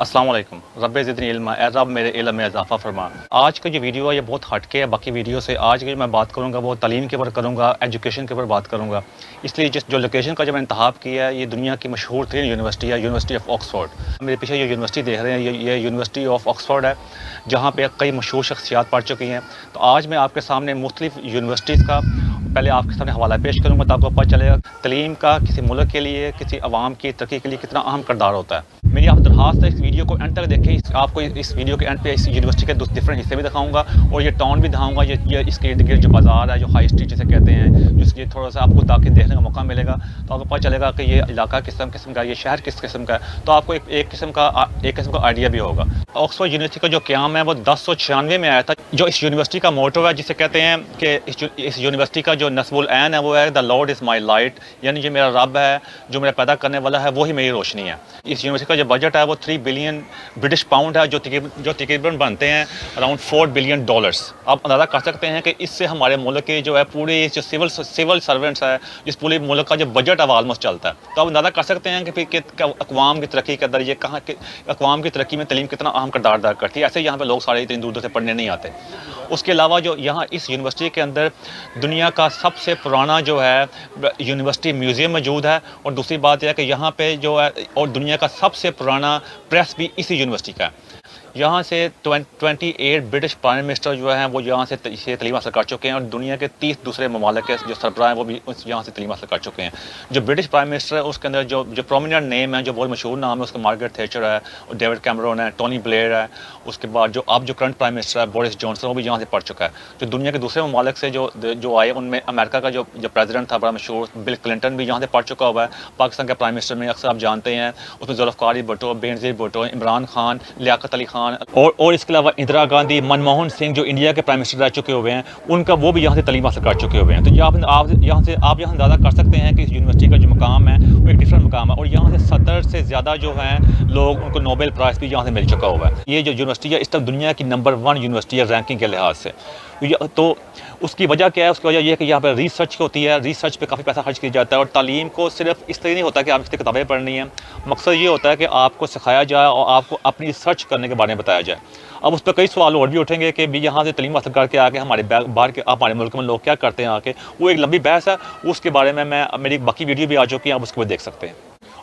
अस्सलाम वालेकुम। रब्बे ज़िदनी इल्मा, ए रब मेरे इल्म में इजाफ़ा फरमा। आज का जो वीडियो है ये बहुत हटके है बाकी वीडियो से। आज की मैं बात करूँगा वो तालीम के ऊपर करूँगा, एजुकेशन के ऊपर बात करूँगा। इसलिए जो लोकेशन का जो मैंने इंतखाब किया है ये दुनिया की मशहूर तरीन यूनिवर्सिटी है, यूनिवर्सिटी ऑफ ऑक्सफोर्ड। मेरे पीछे जो यूनिवर्सिटी देख रहे हैं ये यूनिवर्सिटी ऑफ ऑक्सफोर्ड है, जहाँ पर कई मशहूर शख्सियात पढ़ चुकी हैं। तो आज मैं आपके सामने मुख्तलिफ यूनिवर्सिटीज़ का पहले आपके सामने हवाला पेश करूँगा, तो आपको पता चलेगा तालीम का किसी मुल्क के लिए, किसी अवाम की तरक्की के लिए कितना अहम किरदार होता है। मेरी आप दरख्वास्त है इस वीडियो को एंड तक देखें। आपको इस वीडियो के एंड पे इस यूनिवर्सिटी के डिफरेंट हिस्से भी दिखाऊंगा और ये टाउन भी दिखाऊंगा। ये इसके इर्द गिर्द जो बाज़ार है, जो हाई स्ट्रीट जिसे कहते हैं, जिसके थोड़ा सा आपको ताकि देखने का मौका मिलेगा, तो आपको पता चलेगा कि ये इलाका किस किस्म का, ये शहर किस किस्म का है। तो आपको एक किस्म का आइडिया भी होगा। ऑक्सफोर्ड यूनिवर्सिटी का जो क़याम है वो 1096 में आया था। जो इस यूनिवर्सिटी का मोटो है, जिसे कहते हैं कि इस यूनिवर्सिटी का जो नस्बुल ऐन है वो है the Lord is my light, यानी जो मेरा रब है, जो मेरा पैदा करने वाला है, वही मेरी रोशनी है। इस यूनिवर्सिटी का जो बजट है वो 3 बिलियन ब्रिटिश पाउंड है, जो तकरीबन बनते हैं अराउंड $4 बिलियन। आप अंदाज़ा कर सकते हैं कि इससे हमारे मुल्क के जो है पूरे जो सिविल सर्वेंट्स है, जिस पूरे मुल्क का जो बजट है ऑलमोस्ट चलता है। तो आप अंदाज़ा कर सकते हैं कि अक़वाम की तरक्की के अंदर ये कहाँ अक़वाम की तरक्की में तालीम कितना अहम किरदार अदा करती है। ऐसे यहाँ पे लोग सारे इतनी दूर दूर से पढ़ने नहीं आते। उसके अलावा जो यहाँ इस यूनिवर्सिटी के अंदर दुनिया का सबसे पुराना जो है यूनिवर्सिटी म्यूज़ियम मौजूद है, और दूसरी बात यह है कि यहाँ पे जो है और दुनिया का सबसे पुराना प्रेस भी इसी यूनिवर्सिटी का है। यहाँ से 28 ब्रिटिश प्राइम मिनिस्टर जो हैं वो यहाँ से तालीम हासिल कर चुके हैं, और दुनिया के 30 दूसरे ममालिक के जो सरबराह हैं वो भी यहाँ से तालीम हासिल कर चुके हैं। जो ब्रिटिश प्राइम मिनिस्टर है उसके अंदर जो प्रोमिनेंट नेम है, जो बहुत मशहूर नाम है, उसके मार्गरेट थैचर है, और डेविड कैमरन है, टोनी ब्लेयर है। उसके बाद जो करंट प्राइम मिनिस्टर है बोरिस जॉनसन, वो भी यहाँ से पढ़ चुका है। जो दुनिया के दूसरे ममालिक से जो आए उनमें अमेरिका का जो प्रेसिडेंट था बड़ा मशहूर बिल क्लिंटन भी यहाँ से पढ़ चुका हुआ है। पाकिस्तान के प्राइम मिनिस्टर में अक्सर आप जानते हैं उसमें जुल्फ़िकार भुट्टो, बेनज़ीर भुट्टो, इमरान खान, लियाकत अली खान, और इसके अलावा इंदिरा गांधी, मनमोहन सिंह जो इंडिया के प्राइम मिनिस्टर रह चुके हुए हैं, उनका वो भी यहाँ से तालीम हासिल कर चुके हुए हैं। तो ये आप यहाँ अंदाज़ा कर सकते हैं कि इस यूनिवर्सिटी का जो मकाम है वो एक डिफरेंट मकाम है, और यहाँ से 70 से ज़्यादा जो हैं लोग उनको नोबेल प्राइज़ भी यहाँ से मिल चुका हुआ है। ये जो यूनिवर्सिटी है इस टाइम दुनिया की नंबर 1 यूनिवर्सिटी है रैंकिंग के लिहाज से। तो उसकी वजह क्या है? उसकी वजह यह है कि यहाँ पर रिसर्च होती है, रिसर्च पे काफ़ी पैसा खर्च किया जाता है, और तालीम को सिर्फ इस तरह नहीं होता कि आप इसकी किताबें पढ़नी है। मकसद ये होता है कि आपको सिखाया जाए और आपको अपनी रिसर्च करने के बारे में बताया जाए। अब उस पर कई सवाल और भी उठेंगे कि भी यहाँ से तालीम हासिल करके आके हमारे मुल्क में लोग क्या करते हैं आके, वो एक लंबी बहस है। उसके बारे में मेरी बाकी वीडियो भी आ चुकी है, आप उसको भी देख सकते हैं।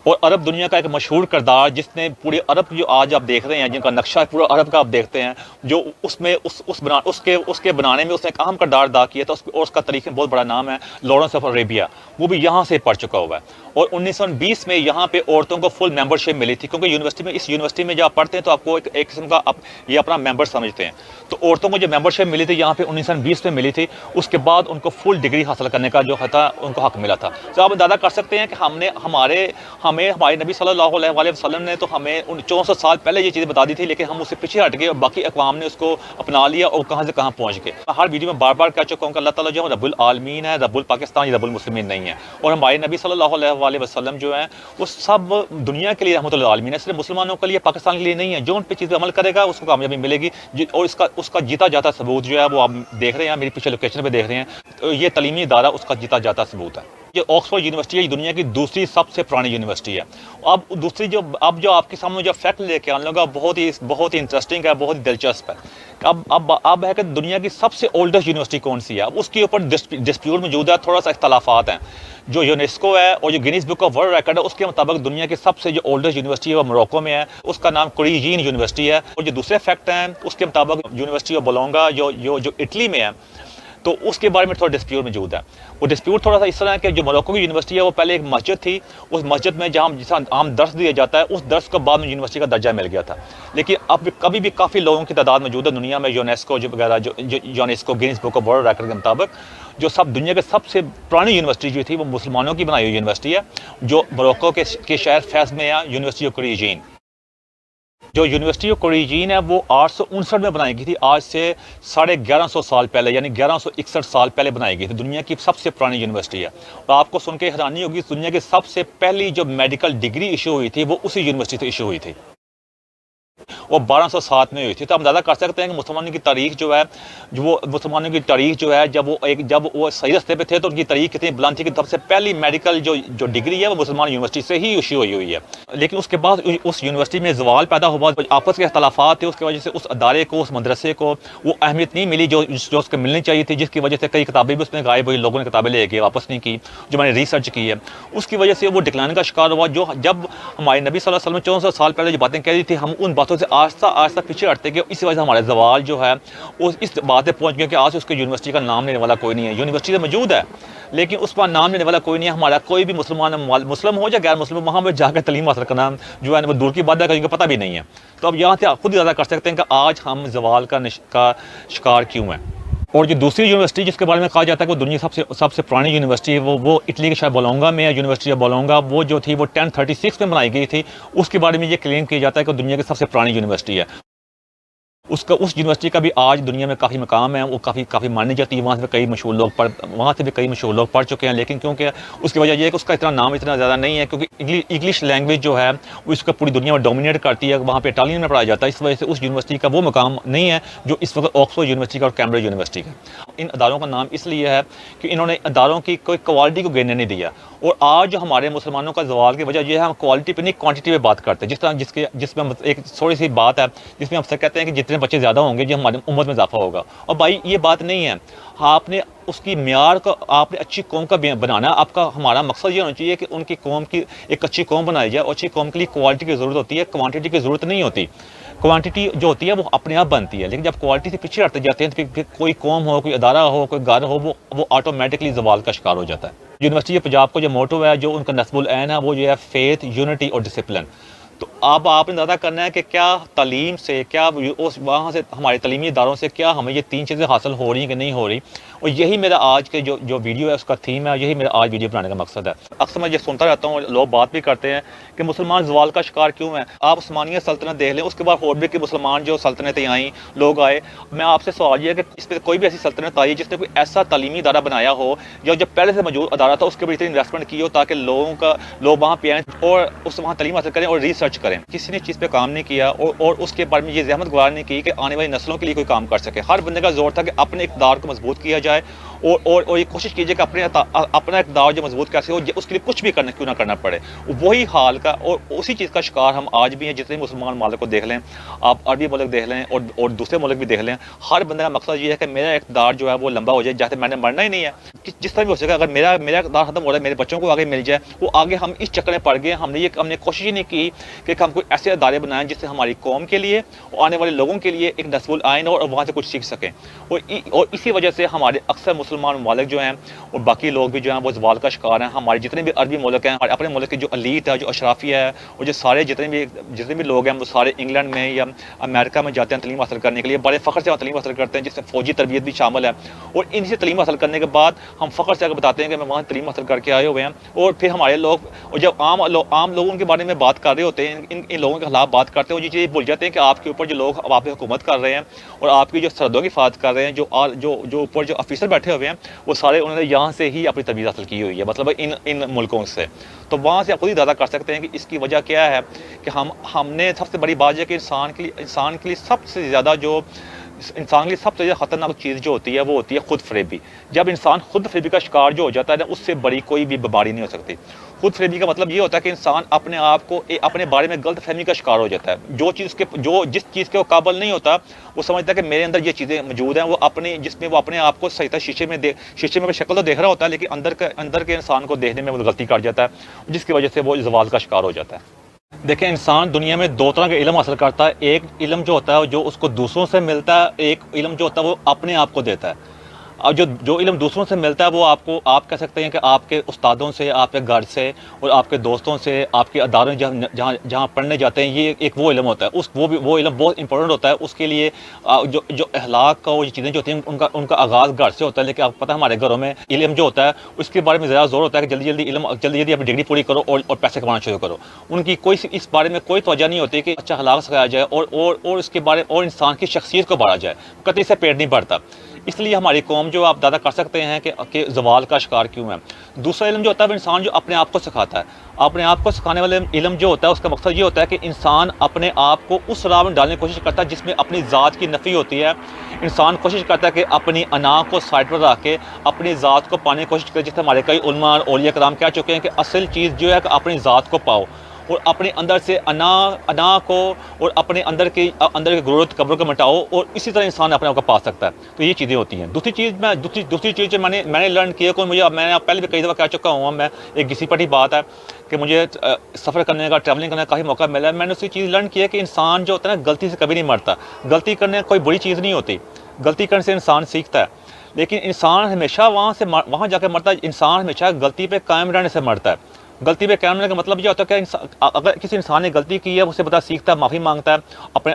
और अरब दुनिया का एक मशहूर किरदार, जिसने पूरे अरब जो आज आप देख रहे हैं, जिनका नक्शा है पूरा अरब का आप देखते हैं, जो उसमें उसके बनाने में उसने एक अहम किरदार अदा किया था, और उसका तरीके बहुत बड़ा नाम है लॉरेंस ऑफ अरेबिया। वो भी यहाँ से पढ़ चुका हुआ है। और 1920 में यहाँ पे औरतों को फुल मेंबरशिप मिली थी, क्योंकि इस यूनिवर्सिटी में जब आप पढ़ते हैं तो आपको एक किस्म का ये अपना मेंबर समझते हैं। तो औरतों को जो मेंबरशिप मिली थी यहाँ पे 1920 में मिली थी। उसके बाद उनको फुल डिग्री हासिल करने का जो था उनको हक मिला था। तो आप अंदाज़ा कर सकते हैं कि हमारे नबी सल्लल्लाहु अलैहि वसल्लम ने तो हमें 1400 साल पहले ये चीज़ें बता दी थी, लेकिन हम उससे पीछे हट गए और बाकी अक़वाम ने उसको अपना लिया और कहाँ से कहाँ पहुँच गए। हर वीडियो में बार बार कह चुका हूँ कि अल्लाह ताला जो रब्बुल आलमीन है, रब्बुल पाकिस्तान, रब्बुल मुस्लिमीन नहीं है। और हमारे नबी सल्लल्लाहु अलैहि वसल्लम जो है वो सब दुनिया के लिए रहमतुल आलमीन है, सिर्फ मुसलमानों के लिए, पाकिस्तान के लिए नहीं है। जो उन पे चीज़ पे अमल करेगा उसको कामयाबी मिलेगी। और उसका जीता जाता सबूत जो है वो आप देख रहे हैं, मेरी पीछे लोकेशन पे देख रहे हैं। तो ये तालीमी इदारा उसका जीता जाता सबूत है। ये ऑक्सफोर्ड यूनिवर्सिटी है, दुनिया की दूसरी सबसे पुरानी यूनिवर्सिटी है। अब जो आपके सामने जो फैक्ट लेके आने लगा बहुत ही इंटरेस्टिंग है, बहुत ही दिलचस्प है। अब है कि दुनिया की सबसे ओल्डेस्ट यूनिवर्सिटी कौन सी है। अब उसके ऊपर डिस्प्यूट मौजूद है, थोड़ा सा इख्तलाफात हैं। जो यूनेस्को है और जो Guinness book of world record है उसके मुताबिक दुनिया की सबसे जो ओल्डेस्ट यूनिवर्सिटी है वो मोरक्को में है, उसका नाम कुरीजीन यूनिवर्सिटी है। और जो दूसरे फैक्ट हैं उसके मुताबिक यूनिवर्सिटी ऑफ बोलोंगा जो इटली में है, तो उसके बारे में थोड़ा डिस्प्यूट मौजूद है। वो डिस्प्यूट थोड़ा सा इस तरह है कि जो मोरक्को की यूनिवर्सिटी है वो पहले एक मस्जिद थी, उस मस्जिद में जहाँ जिस आम दर्स दिया जाता है उस दर्स को बाद में यूनिवर्सिटी का दर्जा मिल गया था। लेकिन अब कभी भी काफ़ी लोगों की तादाद मौजूद है दुनिया में, यूनेस्को जो UNESCO Guinness book of world record के मुताबिक जो दुनिया के सबसे पुरानी यूनिवर्सिटी जो थी वो मुसलमानों की बनाई हुई यूनिवर्सिटी है, जो मोरक्को के शहर फैज़ में है, यूनिवर्सिटी ऑफ कुरीजीन। जो यूनिवर्सिटी ऑफ कुरीजीन है वो 859 में बनाई गई थी, आज से 1150 साल पहले, यानी 1161 साल पहले बनाई गई थी। दुनिया की सबसे पुरानी यूनिवर्सिटी है। और आपको सुन के हैरानी होगी, दुनिया की सबसे पहली जो मेडिकल डिग्री इशू हुई थी वो उसी यूनिवर्सिटी से इशू हुई थी। वो 1207 में हुई थी। तो हम ज़्यादा कर सकते हैं कि मुसलमानों की तारीख जो है, जो वो मुसलमानों की तारीख जो है, जब वो सही रास्ते पे थे तो उनकी तारीख कितनी बुलंद थी कि सबसे पहली मेडिकल जो डिग्री है वो मुसलमान यूनिवर्सिटी से ही इशू हुई है। लेकिन उसके बाद उस यूनिवर्सिटी में ज़वाल पैदा हुआ, आपस के अख्तलाफात थे, उसकी वजह से उस अदारे को, उस मदरसे को वो अहमियत नहीं मिली जो उसको मिलनी चाहिए थी, जिसकी वजह से कई किताबें भी उसमें गायब हुई, लोगों ने किताबें लेके वापस नहीं की, जो मैंने रिसर्च की है। उसकी वजह से वो डिक्लाइन का शिकार हुआ। जो जब हमारे नबी सल्लल्लाहु अलैहि वसल्लम 1400 साल पहले जो बातें कह रही थी, हम उन बातों से आहिस्ता आहिस्ता पीछे हटते गए। इस वजह से हमारा ज़वाल जो है वो इस बात पे पहुँच गया कि आज उसके यूनिवर्सिटी का नाम लेने वाला कोई नहीं है। यूनिवर्सिटी तो मौजूद है लेकिन उस पर नाम लेने वाला कोई नहीं है। हमारा कोई भी मुसलमान, मुस्लिम हो या गैर मुस्लिम, वहाँ पर जाकर तलीम हासिल करना जो है वो दूर की बात है, कहीं पता भी नहीं है। तो अब यहाँ से खुद ज़्यादा कर सकते हैं कि आज हम ज़वाल का शिकार क्यों हैं। और जो दूसरी यूनिवर्सिटी जिसके बारे में कहा जाता है कि वो दुनिया सबसे पुरानी यूनिवर्सिटी है, वो इटली के शायद बोलोंगा में है, यूनिवर्सिटी ऑफ बोलोंगा। वो जो थी वो 1036 में बनाई गई थी। उसके बारे में ये क्लेम किया जाता है कि दुनिया की सबसे पुरानी यूनिवर्सिटी है। उस यूनिवर्सिटी का भी आज दुनिया में काफ़ी मकाम है, वो काफ़ी मानी जाती है। वहाँ से भी कई मशहूर लोग पढ़ चुके हैं। लेकिन क्योंकि उसकी वजह यह है कि उसका इतना नाम इतना ज़्यादा नहीं है, क्योंकि इंग्लिश लैंग्वेज जो है वो इसका पूरी दुनिया में डोमिनेट करती है। वहाँ पे इटालियन में पढ़ाया जाता है। इस वजह से उस यूनिवर्सिटी का वो मकाम नहीं है जो इस वक्त ऑक्सफोर्ड यूनिवर्सिटी का और कैम्ब्रिज यूनिवर्सिटी का। इन अदारों का नाम इसलिए है कि इन्होंने अदारों की कोई क्वालिटी को गिनने नहीं दिया। और आज जो हमारे मुसलमानों का ज़वाल की वजह यह है, हम क्वालिटी पे नहीं क्वांटिटी पे बात करते हैं। जिस तरह जिसमें एक थोड़ी सी बात है जिसमें हम सब कहते हैं कि जितने बच्चे ज़्यादा होंगे जो हमारी उम्मत में इजाफा होगा। और भाई ये बात नहीं है। आपने उसकी म्यार को आपने अच्छी कौम का बनाना। हमारा मकसद ये होना चाहिए कि उनकी कौम की एक अच्छी कौम बनाई जाए। और अच्छी कौम के लिए क्वालिटी की ज़रूरत होती है, क्वांटिटी की ज़रूरत नहीं होती। क्वांटिटी जो होती है वो अपने आप बनती है, लेकिन जब क्वालिटी से पीछे हटते जाते हैं तो फिर कोई कौम हो, कोई अदारा हो, कोई घर हो, वो ऑटोमेटिकली ज़वाल का शिकार हो जाता है। यूनिवर्सिटी ऑफ पंजाब को जो मोटो है, जो उनका नस्बुल ऐन है, वो जो है फेथ, यूनिटी और डिसिप्लिन। तो अब आपने ज़्यादा करना है कि क्या तालीम से, क्या उस वहाँ से हमारे तलीमी इदारों से क्या हमें ये तीन चीज़ें हासिल हो रही हैं कि नहीं हो रही। और यही मेरा आज के जो वीडियो है उसका थीम है, यही मेरा आज वीडियो बनाने का मकसद है। अक्सर मैं ये सुनता रहता हूँ, लोग बात भी करते हैं कि मुसलमान ज़वाल का शिकार क्यों है। आप उस्मानिया सल्तनत देख लें, उसके बाद और भी कि मुसलमान जो सल्तनतें आई, लोग आए। मैं आपसे सवाल ये है कि इस पर कोई भी ऐसी सल्तनत आई जिसने कोई ऐसा तालीमी इदारा बनाया हो या जो पहले से मौजूद अदारा था उसके ऊपर इतनी इन्वेस्टमेंट की हो ताकि लोग वहाँ पे आएँ और उससे वहाँ तालीम हासिल करें और रिसर्च करें। किसी ने चीज़ पे काम नहीं किया और उसके बारे में ये ज़हमत गुज़ार नहीं की कि आने वाली नस्लों के लिए कोई काम कर सके। हर बंदे का जोर था कि अपने इक़्तिदार को मजबूत किया जाए और ये कोशिश कीजिए कि अपना इक़्तिदार जो मजबूत कैसे हो, उसके लिए कुछ भी क्यों ना करना पड़े। वही हाल का और उसी चीज़ का शिकार हम आज भी हैं। जितने मुसलमान मालिक को देख लें, आप अरबी मुल्क देख लें और दूसरे मुल्क भी देख लें, हर बंदे का मकसद ये है कि मेरा इक़्तिदार जो है वो लंबा हो जाए, जैसे मैंने मरना ही नहीं है। जिस तरह भी हो सके, अगर मेरा इक़्तिदार खत्म हो रहा है, मेरे बच्चों को आगे मिल जाए, वो आगे हम इस चक्कर में पड़ गए। हमने कोशिश ही नहीं की कि हम कोई ऐसे अदारे बनाएं जिससे हमारी कौम के लिए और आने वाले लोगों के लिए एक नस्बुल आइन हो और वहाँ से कुछ सीख सकें। और इसी वजह से हमारे अक्सर मुसलमान मालिक जो हैं और बाकी लोग भी जो हैं वो ज़वाल का शिकार हैं। हमारे जितने भी अरबी मुल्क हैं, अपने मुल्क की जो अलीट है, जो अशराफिया है और जो सारे जितने भी लोग हैं वो सारे इंग्लैंड में या अमेरिका में जाते हैं तलीम हासिल करने के लिए। बड़े फ़ख्र से तलीम हासिल करते हैं, जिससे फ़ौजी तरबियत भी शामिल है। और इनसे तलीम हासिल करने के बाद हम फ़ख्र से अगर बताते हैं कि मैं वहाँ तलीम हासिल करके आए हुए हैं। और फिर हमारे लोग, और जब आम लोगों के बारे में बात कर रहे होते हैं, इन लोगों के खिलाफ बात करते हैं, ये चीज़ भूल जाते हैं कि आपके ऊपर जो लोग आप पे हुकूमत कर रहे हैं और आपकी जो सरहदों की हिफाजत कर रहे हैं, जो ऊपर जो ऑफिसर बैठे हुए हैं, वो सारे उन्होंने यहाँ से ही अपनी तरबियत हासिल की हुई है, मतलब इन मुल्कों से। तो वहाँ से आप खुद ही दादा कर सकते हैं कि इसकी वजह क्या है कि हमने सबसे बड़ी बात यह कि इंसान के लिए सबसे ज़्यादा इंसान के लिए सबसे ज़्यादा ख़तरनाक चीज़ जो होती है वो होती है खुद फरेबी। जब इंसान खुद फरेबी का शिकार जो हो जाता है ना, उससे बड़ी कोई भी बीमारी नहीं हो सकती। खुद फरेबी का मतलब ये होता है कि इंसान अपने आप को अपने बारे में गलत फहमी का शिकार हो जाता है। जिस चीज़ के वो काबिल नहीं होता, वो समझता है कि मेरे अंदर ये चीज़ें मौजूद हैं। जिसमें वो अपने आप को सही था शीशे में शक्ल तो देख रहा होता है, लेकिन अंदर के इंसान को देखने में वो गलती कर जाता है, जिसकी वजह से वो ज़वाल का शिकार हो जाता है। देखें, इंसान दुनिया में दो तरह के इल्म हासिल करता है। एक इल्म जो होता है जो उसको दूसरों से मिलता है, एक इल्म जो होता है वो अपने आप को देता है। और जो इल्म दूसरों से मिलता है वो आप कह सकते हैं कि आपके उस्तादों से, आपके घर से और आपके दोस्तों से, आपके अदारों जहाँ पढ़ने जाते हैं, ये एक वो इल्म होता है। वो इल्म बहुत इंपॉर्टेंट होता है। उसके लिए जो अखलाक का वो चीज़ें जो होती हैं उनका आगाज़ घर से होता है। लेकिन आपको पता है हमारे घरों में इल्म जो होता है उसके बारे में ज़्यादा जोर होता है कि जल्दी अपनी डिग्री पूरी करो और पैसे कमाना शुरू करो। उनकी इस बारे में कोई तवज्जो नहीं होती कि अच्छा अखलाक सिखाया जाए और इसके बारे और इंसान की शख्सियत को बढ़ा जाए। कतई से पेट नहीं भरता। इसलिए हमारी कौम जो आप दादा कर सकते हैं कि ज़वाल का शिकार क्यों है। दूसरा इल्म जो होता है वो इंसान जो अपने आप को सिखाता है। अपने आप को सिखाने वाले इल्म जो होता है उसका मकसद ये होता है कि इंसान अपने आप को उस राह में डालने की कोशिश करता है जिसमें अपनी ज़ात की नफ़ी होती है। इंसान कोशिश करता है कि अपनी अना को साइड पर रख के अपनी ज़ात को पाने की कोशिश करे, जिससे हमारे कई उलमा और औलिया कराम कह चुके हैं कि असल चीज़ जो है कि अपनी ज़ात को पाओ और अपने अंदर से अना को और अपने अंदर की गुरूरत कब्र को मिटाओ, और इसी तरह इंसान अपने आप को पा सकता है। तो ये चीज़ें होती हैं। दूसरी चीज़ जो मैंने लर्न किया को मैंने पहले भी कई दफ़ा कह चुका हूँ, मैं एक घिसी पटी बात है कि मुझे सफ़र करने का, ट्रैवलिंग करने का काफ़ी मौका मिला है। मैंने उसी चीज़ लर्न किया कि इंसान जो होता है ना, गलती से कभी नहीं मरता। गलती करने कोई बुरी चीज़ नहीं होती, गलती करने से इंसान सीखता है, लेकिन इंसान हमेशा वहाँ जाकर मरता है। इंसान हमेशा गलती पे कायम रहने से मरता है। गलती पे कायम रहने का मतलब ये होता है कि अगर किसी इंसान ने गलती की है, उससे पता सीखता है, माफ़ी मांगता है,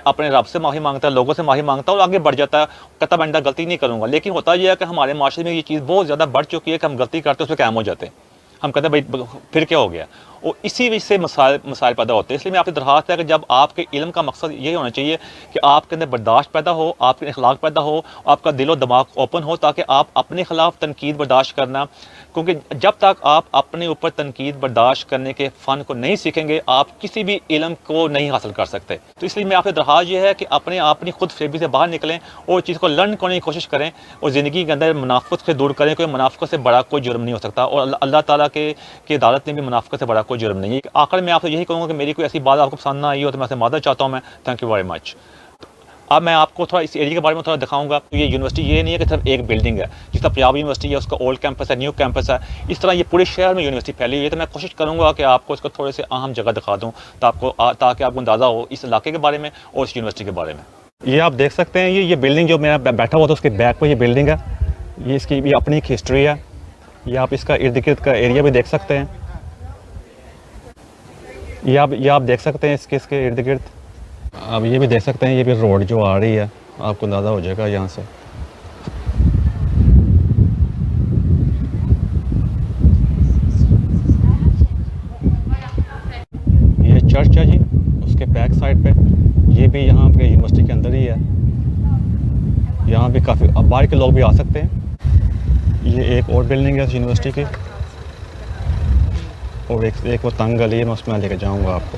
अपने रब से माफ़ी मांगता है, लोगों से माफ़ी मांगता है और आगे बढ़ जाता है, कहता मैं आइंदा गलती नहीं करूँगा। लेकिन होता यह है कि हमारे माशरे में ये चीज़ बहुत ज़्यादा बढ़ चुकी है कि हम गलती करते हैं, उस पर कायम हो जाते हैं। हम कहते हैं भाई फिर क्या हो गया, और इसी वजह से मसाइल पैदा होते हैं। इसलिए मैं आपसे दरख्वास्त है कि जब आपके इल्म का मकसद ये होना चाहिए कि आपके अंदर बर्दाश्त पैदा हो, आपके अखलाक पैदा हो, आपका दिलो दिमाग ओपन हो, ताकि आप अपने ख़िलाफ़ तनकीद बर्दाश्त करना, क्योंकि जब तक आप अपने ऊपर तनकीद बर्दाश्त करने के फ़न को नहीं सीखेंगे, आप किसी भी इल्म को नहीं हासिल कर सकते। तो इसलिए मैं आपसे दरख्वास्त ये है कि अपनी खुद फेबी से बाहर निकलें और चीज़ को लर्न करने की कोशिश करें और ज़िंदगी के अंदर मुनाफ़क़त से दूर करें। कोई मुनाफ़क़त से बड़ा कोई जुर्म नहीं हो सकता, और अल्लाह ताला की अदालत में भी मुनाफ़क़त से बड़ा कोई जुर्म नहीं है। आखिर में आपसे यही कहूँगा कि मेरी कोई ऐसी बात आपको पसंद ना आई हो तो मैं आपसे माफ़ी चाहता हूँ। मैं थैंक यू वेरी मच। अब मैं आपको थोड़ा इस एरिया के बारे में थोड़ा दिखाऊंगा। तो ये यूनिवर्सिटी ये नहीं है कि सिर्फ एक बिल्डिंग है, जिस तरह पंजाब यूनिवर्सिटी है उसका ओल्ड कैंपस है, न्यू कैंपस है, इस तरह ये पूरे शहर में यूनिवर्सिटी फैली हुई है। तो मैं कोशिश करूंगा कि आपको इसको थोड़े से अहम जगह दिखा दूँ ताकि आपको अंदाज़ा हो इस इलाके के बारे में और इस यूनिवर्सिटी के बारे में। ये आप देख सकते हैं, ये बिल्डिंग जो मैं बैठा हुआ था उसके बैक पर ये बिल्डिंग है। ये इसकी भी अपनी एक हिस्ट्री है। ये आप इसका इर्द गिर्द का एरिया भी देख सकते हैं। ये आप देख सकते हैं इसके इर्द गिर्द। अब ये भी देख सकते हैं, ये भी रोड जो आ रही है, आपको अंदाज़ा हो जाएगा यहाँ से। ये चर्च है जी, उसके बैक साइड पे। ये भी यहाँ पे यूनिवर्सिटी के अंदर ही है। यहाँ भी काफ़ी अब बाहर के लोग भी आ सकते हैं। ये एक और बिल्डिंग है यूनिवर्सिटी की, और एक वो तंग गली है, मैं उसमें लेकर जाऊँगा आपको।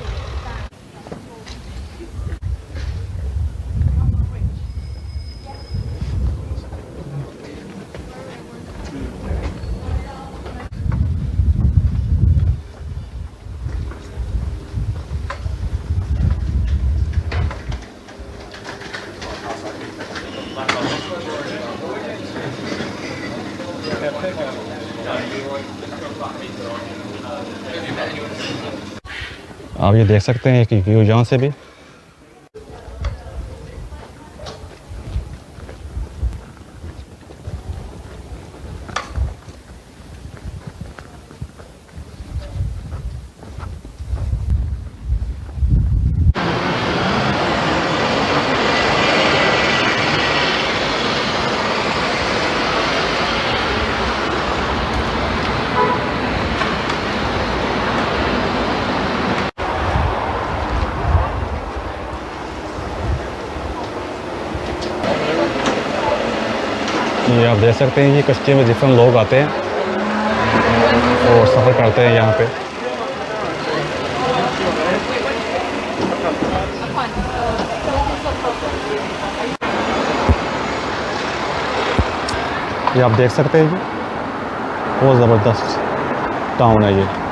आप ये देख सकते हैं कि व्यू यहाँ से भी। ये आप देख सकते हैं, ये कश्ती में डिफरेंट लोग आते हैं और सफ़र करते हैं यहाँ पे। ये आप देख सकते हैं, जी बहुत ज़बरदस्त टाउन है ये।